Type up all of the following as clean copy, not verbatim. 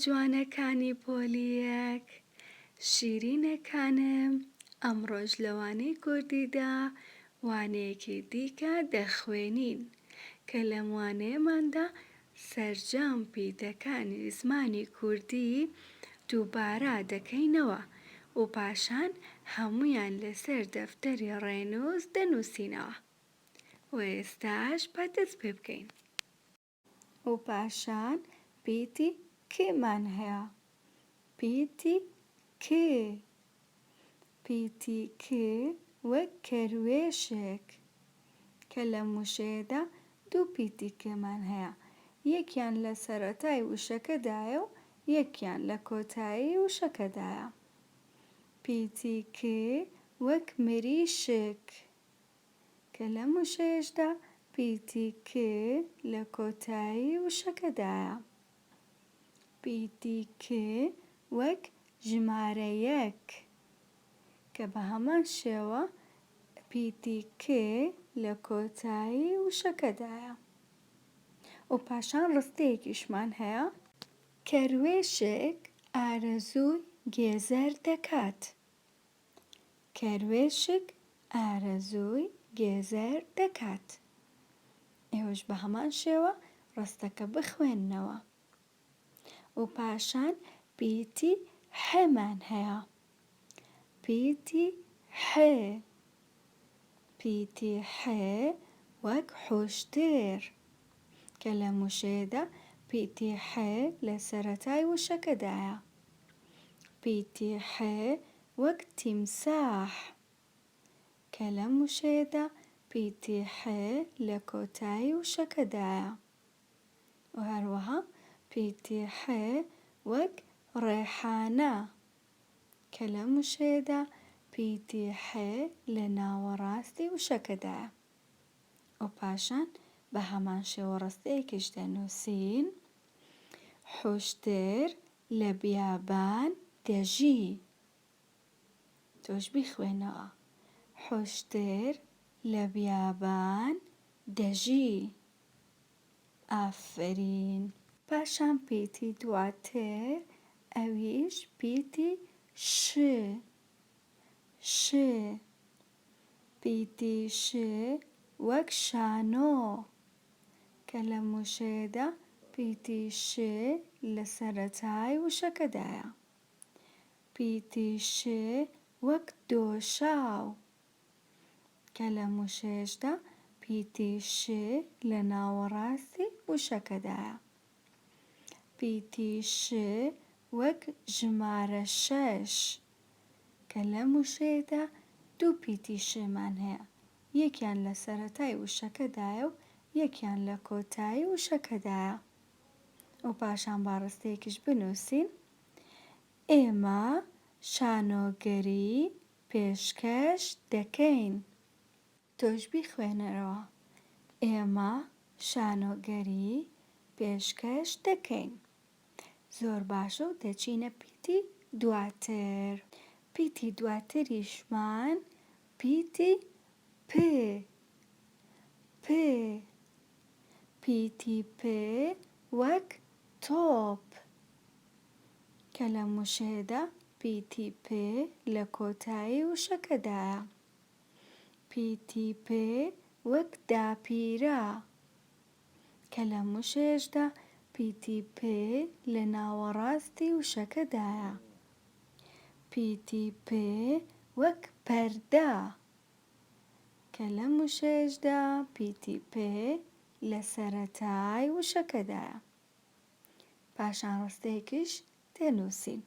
جوانەکانی پۆلیەک، شیرینەکانم ئەمڕۆژ لەوانەی کوردیدا وانەیەکی دیکە دەخوێنین کە لەم وانەیەماندا سەرجەم پیتەکانی زمانی کوردی دووبارە دەکەینەوە و پاشان هەموویان لەسەر دەفتەری ڕێنووس دەنووسینەوە و ئێستاش با دەست پێ بکەین و پاشان پیتی کێمان هەیە. پیتی کێ، پیتی کێ وەک کەروێشێک کە لە مووشەیەدا دوو پیتی کێمان هەیە، یەکیان لە سەرەتای وشەکەدایە و یەکیان لە کۆتایی وشەکەدایە. پیتی کێ وەک مریشک کە لە مووشەیەشدا پیتی کێ لە کۆتایی وشەکەدایە. پیتی کێ وەک ژمارە یەک کە بە هەمان شێوە پیتی کێ لە کۆتایی وشەکەدایە. و پاشان ڕستەیەکیشمان هەیە، کەروێشێک ئارەزووی گێزەر دەکات. کەروێشک ئارەزووی گێزەر دەکات. ئێوەش بە هەمان شێوە ڕستەکە بخوێننەوە. و پاشان پیتی حێمان هەیە. پیتی حێ، پیتی حێ وەک حوشتێر کە لە مووشەیەدا پیتی حێ لە سەرەتای وشەکەدایە. پیتی حێ وەک تیمساح کە لە مووشەیەدا پیتی حێ لە کۆتایی وشەکەدایە. و هەروەها پیتی حێ وەک ڕێحانە کە لە مووشەیەدا پیتی حێ لە ناوەڕاستی وشەکەدایە. و پاشان بە هەمان شێوە ڕستەیەکیش دەنووسین، حوشتێر لە بیابان دەژی. تۆش بیخوێنەوە، حوشتێر لە بیابان دەژی. ئافەرین. پاشان پیتی دواتر ئەویش پیتی ش. ش، پیتی ش وەک شانۆ کە لە مووشەیەدا پیتی ش لە سەرەتای وشەکەدایە. پیتی ش وەک دۆشاو کە لە مووشەیەشدا پیتی ش لە ناوەڕاستی وشەکەدایە. پیتی ش وەک ژمارە شەش کە لە مووشەیەدا دوو پیتی شمان هەیە، یەکیان لە سەرەتای وشەکەدایە و یەکیان لە کۆتایی وشەکەدایە. و پاشان با ڕستەیەکیش بنووسین، ئێمە شانۆگەری پێشکەش دەکەین. تۆش بیخوێنەرەوە، ئێمە شانۆگەری پێشکەش دەکەین. زۆر باشە و دەچینە پیتی دواتر. پیتی دواتریشمان پیتی پێ. پێ، پیتی پێ وەک تۆپ کە لە مووشەیەدا پیتی پێ لە کۆتایی وشەکەدایە. پیتی پێ وەک داپیرە کە لە مووشەیەشدا پیتی پێ لە ناوەڕاستی وشەکەدایە. پیتی پێ وەک پەردە کە لە مووشەیەشدا پیتی پێ لە سەرەتای وشەکەدایە. پاشان ڕستەیەکیش دەنووسین،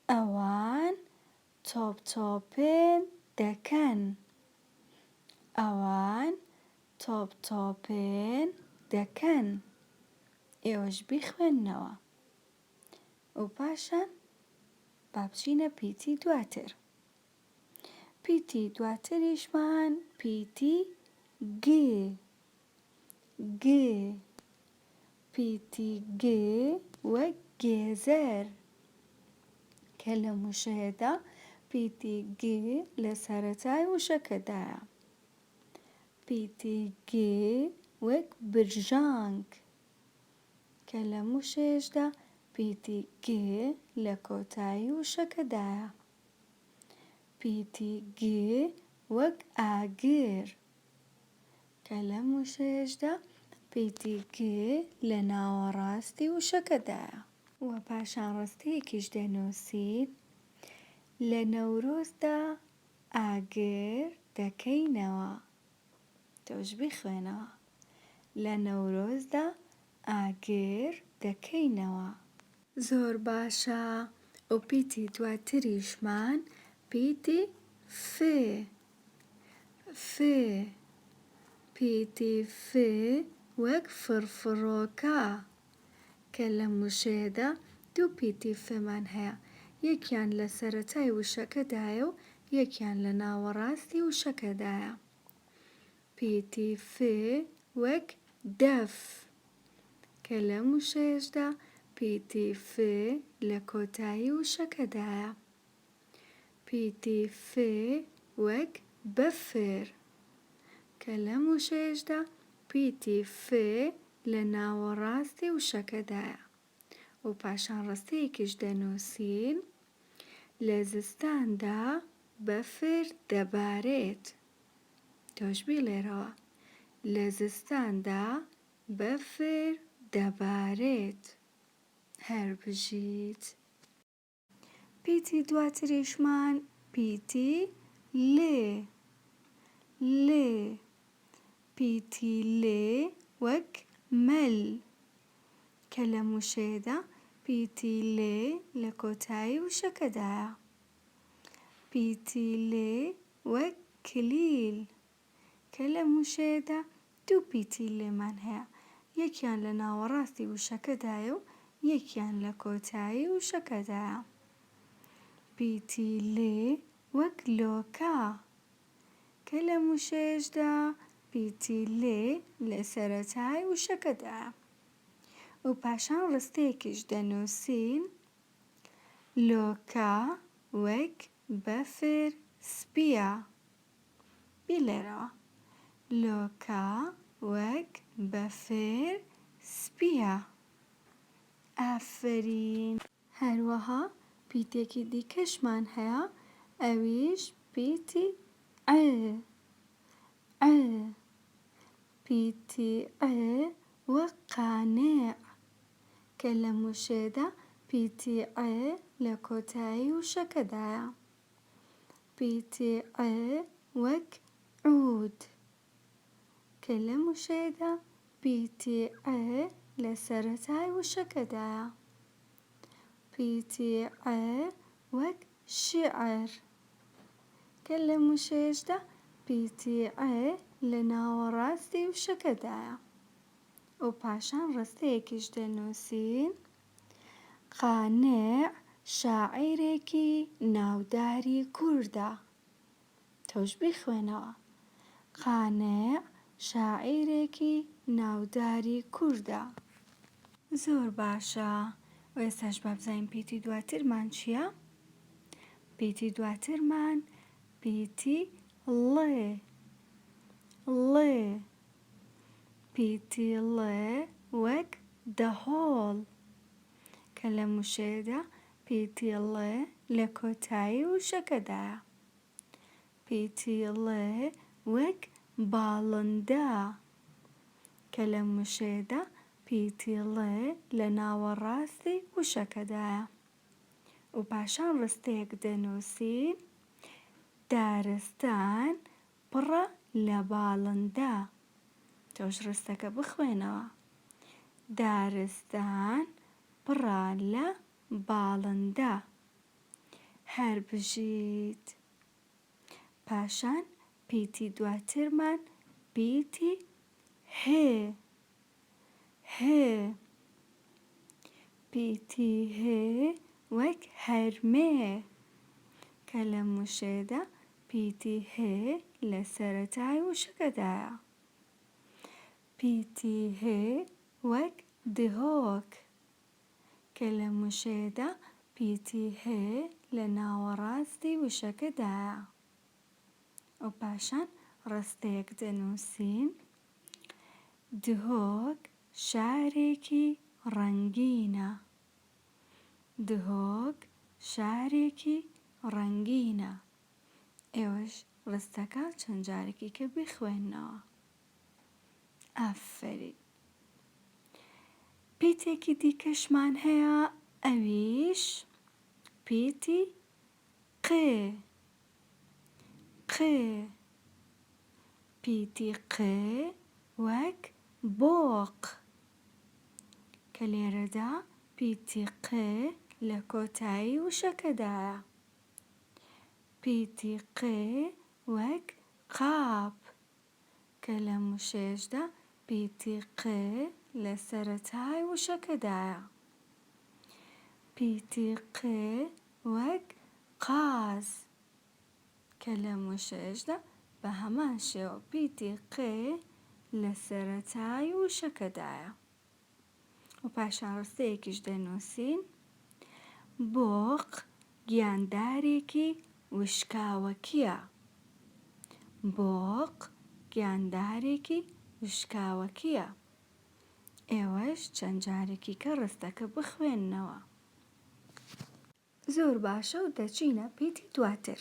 ئەوان تۆپ تۆپێن دەکەن. ئەوان تۆپ تۆپێن دەکەن. ئێوەش بیخوێننەوە. و پاشان با بچینە پیتی دواتر. پیتی دواتریشمان پیتی گێ. گێ، پیتی گێ وەک گێزەر کە لە مووشەیەدا پیتی گێ لە سەرەتای وشەکەدایە. پیتی گێ وەک برژانگ کە لە مووشەیەشدا پیتی گ لە کۆتایی وشەکەدایە. پیتی گ وەک ئاگر کە لەم وشەیەشدا پیتی گ لە ناوەڕاستی وشەکەدایە. و پاشان ڕستەیەکیش دەنووسین لە نەورۆزدا ئاگر دەکەینەوە. تۆش بیخوێنەوە. لە نەورۆزدا ئاگر دەکەینەوە. زۆر باشە. و پیتی دواتریشمان پیتی ف. ف. پیتی ف وەک فرفڕۆکە کە لەم وشەیەدا دوو پیتی فمان هەیە. یەکیان لە سەرەتای وشەکەدایە و یەکیان لە ناوەڕاستی وشەکەدایە. پیتی ف وەک دەف کە لەم وشەیەشدا پیتی ف لە کۆتایی وشەکەدایە. پیتی ف وەک بەفر کە لەم وشەیەشدا پیتی ف لە ناوەڕاستی وشەکەدایە. و پاشان ڕستەیەکیش دەنووسین لە زستاندا بەفر دەبارێت. تۆش بیڵێرەوە. لە زستاندا بەفر دەبارێت. هەر بژیت. پیتی دواتریشمان پیتی ل. ل. پیتی ل وەک مەل کە لەم وشەیەدا پیتی ل لە کۆتایی وشەکەدایە. پیتی ل وەک کلیل کە لەم وشەیەدا دوو پیتی لێمان هەیە. یەکیان لە ناوەڕاستی وشەکەدایە و یەکیان لە کۆتایی وشەکەدایە. پیتی ل وەک لۆکە کە لەم وشەیەشدا پیتی ل لە سەرەتای وشەکەدایە. و پاشان ڕستەیەکیش دەنووسین لۆکە وەک بەفر سپیە. بیلێرەوە. لۆکە وەک بەفر سپیە. ئافەرین. هەروەها پیتێکی دیکەشمان هەیە ئەویش پیتی ع. ع. پیتی ع وەک قانع کە لەم وشەیەدا پیتی ع لە کۆتایی وشەکەدایە. پیتی ع وەک عود کە لەم وشەیەدا پیتی ع لە سەرەتای وشەکەدایە. پیتی ع وەک شیعر کە لەم وشەیەشدا پیتی ع لە ناوەڕاستی وشەکەدایە. و پاشان ڕستەیەکیش دەنووسین قانع شاعیرێکی ناوداری کوردە. تۆش بیخوێنەوە. قانع شاعیرێکی ناوداری کوردە. زۆر باشە. و ئێستاش با بزانین پیتی دواترمان چییە؟ پیتی دواترمان پیتی ڵ. ڵ. پیتی ڵ وەک دەهۆڵ کە لەم وشەیەدا پیتی ڵ لە کۆتایی وشەکەدایە. پیتی ڵ وەک باڵندە کە لەم وشەیەدا پیتی ڵ لە ناوەڕاستی وشەکەدایە. و پاشان ڕستەیەک دەنووسین دارستان پڕە لە باڵندە. تۆش ڕستەکە بخوێنەوە. دارستان پڕە لە باڵندە. هەر بژیت. پاشان پیتی دواترمان پیتی ه. ه. پیتی ه وەک هەرمێ کە لەم وشەیەدا پیتی ه لە سەرەتای وشەکەدایە. پیتی ه وەک دهۆک کە لەم وشەیەدا پیتی ه لە ناوەڕاستی وشەکەدایە. و پاشان ڕستەیەک دەنووسین دهۆک شارێکی ڕەنگینە. دهۆک شارێکی ڕەنگینە. ئێوەش ڕستەکە چەند جارێکی کە بخوێننەوە. ئافرین. پیتێکی دیکەشمان هەیە، ئەویش پیتی قێ. قێ. پیتی قێ وەک بۆق. کە لێرەدا پیتی قێ لە کۆتایی وشەکەدایە. پیتی قێ وەک قاپ. کە لە موشێشدا پیتی قێ لە سەرەتای وشەکەدایە. پیتی قێ وەک قاز. کە لە موشێشدا بە هەمان شێوە پیتی قێ لە سەرەتای وشەکەدایە. و پاشان ڕستەیەکیش دەنووسین. بۆق گیاندارێکی وشکاوەکیە. بۆق گیاندارێکی وشکاوەکیە. ئێوەش چەند جارێکی کە ڕستەکە بخوێننەوە. زۆر باشە و دەچینە پیتی دواتر.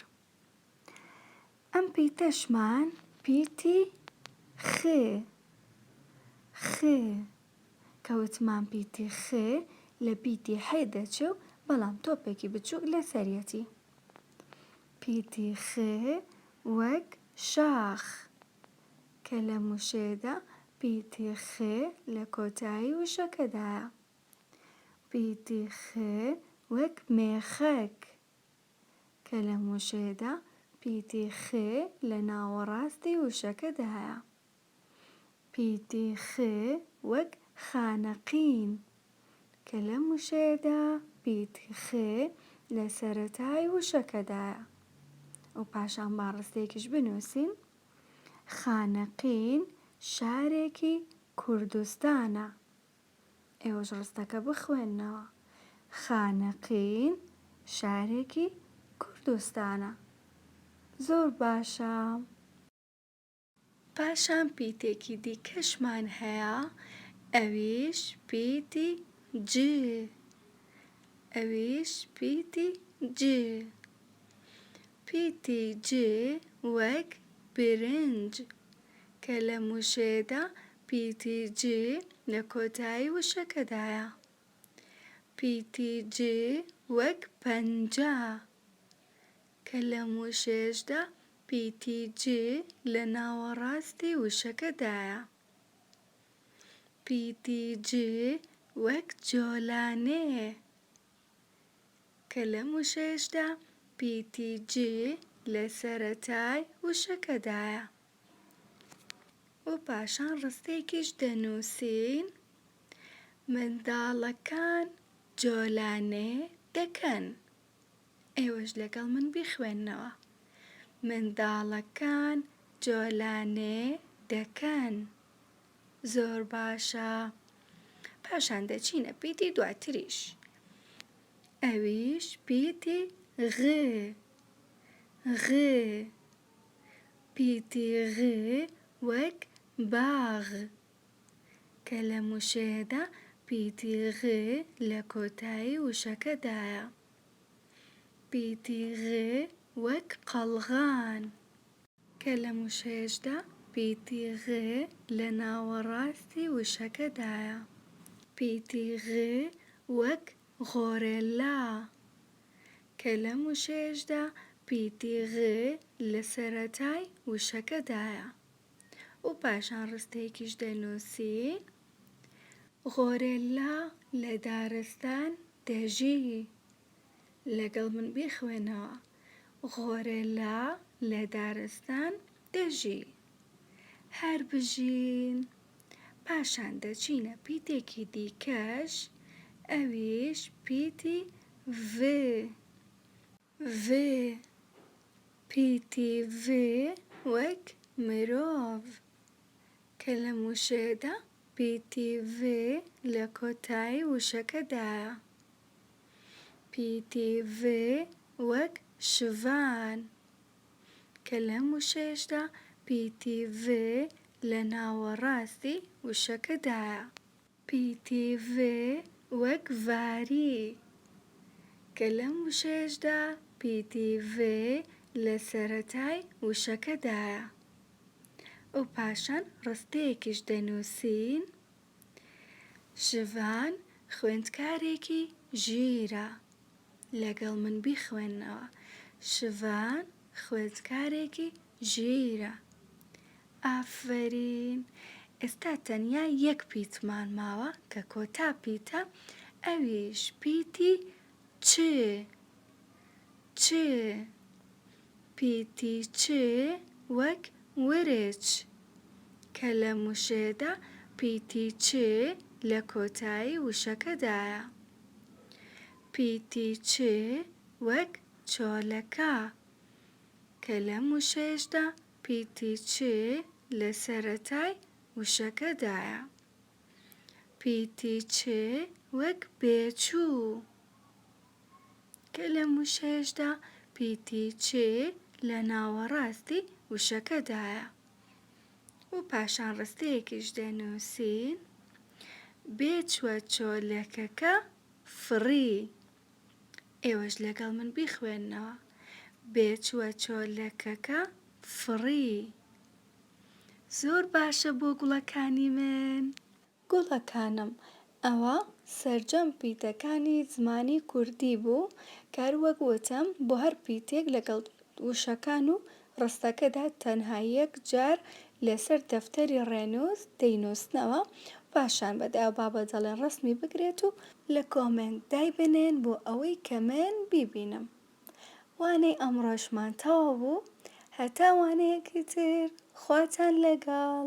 ئەم پیتەشمان پیتی خێ. خێ. کەوتمان پیتی خێ لە پیتی حێ دەچێ و بەڵام تۆپێکی بچووک لەسەریەتی. پیتی خێ وەک شاخ. کە لە موشێدا پیتی خێ لە کۆتایی وشەکەدایە. پیتی خێ وەک مێخەک. کە لە موشێدا پیتی خێ لە ناوەڕاستی وشەکەدایە. پیتی خێ وەک خانەقین. کە لە موشێدا پیتی خێ لە سەرەتای وشەکەدایە. و پاشان با ڕستێکیش بنووسین. خانەقین شارێکی کوردستانە. ئێوەش ڕستەکە بخوێننەوە. خانەقین شارێکی کوردستانە. زۆر باشە. پاشان پیتێکی دیکەشمان هەیە، ئەویش پیتی جێ. ئەویش پیتی جێ. پیتی جێ وەک برنج. کە لە موشێدا پیتی جێ لە کۆتایی وشەکەدایە. پیتی جێ وەک پەنجە. کە لە موشێشدا پیتی جێ لە ناوەڕاستی وشەکەدایە. پیتی جێ وەک جۆلانێ. کە لە موشێشدا پیتی جێ لە سەرەتای وشەکەدایە. و پاشان ڕستێکیش دەنووسین. منداڵەکان جۆلانێ دەکەن. ئێوەش لەگەڵ من بخوێننەوە. منداڵەکان جۆلانێ دەکەن. زۆر باشە. پاشان دەچینە پیتی دواتریش. ئەویش پیتی غێ. غێ. پیتی غێ وەک باغ. کە لە موشێدا پیتی غێ لە کۆتایی وشەکەدایە. پیتی غێ وەک قەڵغان. کە لە موشێشدا پیتی غێ لە ناوەڕاستی وشەکەدایە. پیتی غێ وەک غۆرێلا. کە لە موشێشدا پیتی غێ لە سەرەتای وشەکەدایە. و پاشان ڕستەیەکیش دەنووسین. غۆرێلا لە دارستان دەژی. لەگەڵ من بخوێنەوە. غۆرێلا لە دارستان دەژی. هەر بژین. پاشان دەچینە پیتێکی دیکەش، ئەویش پیتی vê. vê. پیتی vê وەک مرۆڤ. کە لە موشێدا پیتی vê لە کۆتایی وشەکەدایە. پیتی vê وەک شڤان. کە لە موشێشدا پیتی vê لە ناوەڕاستی وشەکەدایە. پیتی vê وەک ڤاری. کە لەم وشەیەشدا PTV لە سەرەتای وشەکەدایە و پاشان ڕستەیەکیش دەنووسین. شڤان خوێندکارێکی ژیرە. لەگەڵ من بیخوێننەوە. شڤان خوێندکارێکی ژیرە. ئافەرین. ئێستا تەنیا یەک پیتمان ماوە کە کۆتا پیتە، ئەویش پیتی چ. پیتی چ وەک ورچ کە لە موشێدا پیتی چ لە کۆتایی وشەکەدایە. پیتی چ وەک چۆلەکە کە لە موشێشدا پیتی چ لە سەرەتای وشەکەدایە. پیتی چ وەک بێچوو کە لە موشێشدا پیتی چ لە ناوەڕاستی وشەکەدایە و پاشان ڕستەیەکیش دەنووسین. بێچووە چۆلەکەکە فڕی. ئێوەش لەگەڵ من بیخوێننەوە. بێچووە چۆلەکەکە فڕی. زۆر باشە بۆ گوڵەکانی من. گوڵەکانم، ئەوە سەرجەم پیتەکانی زمانی کوردی بوو کە هەروەک وتم بۆ هەر پیتێک لەگەڵ وشەکان و ڕستەکەدا تەنها یەک جار لەسەر دەفتەری ڕێنووس دەینووسنەوە، پاشان بەداو بابەدەڵێن ڕسمی بگرێت و لە کۆمنت دایبنێن بۆ ئەوەی کە من بیبینم. وانەی ئەمڕۆشمان تەواو بوو. هەتا وانەیەکی تر خواتان لەگەڵ.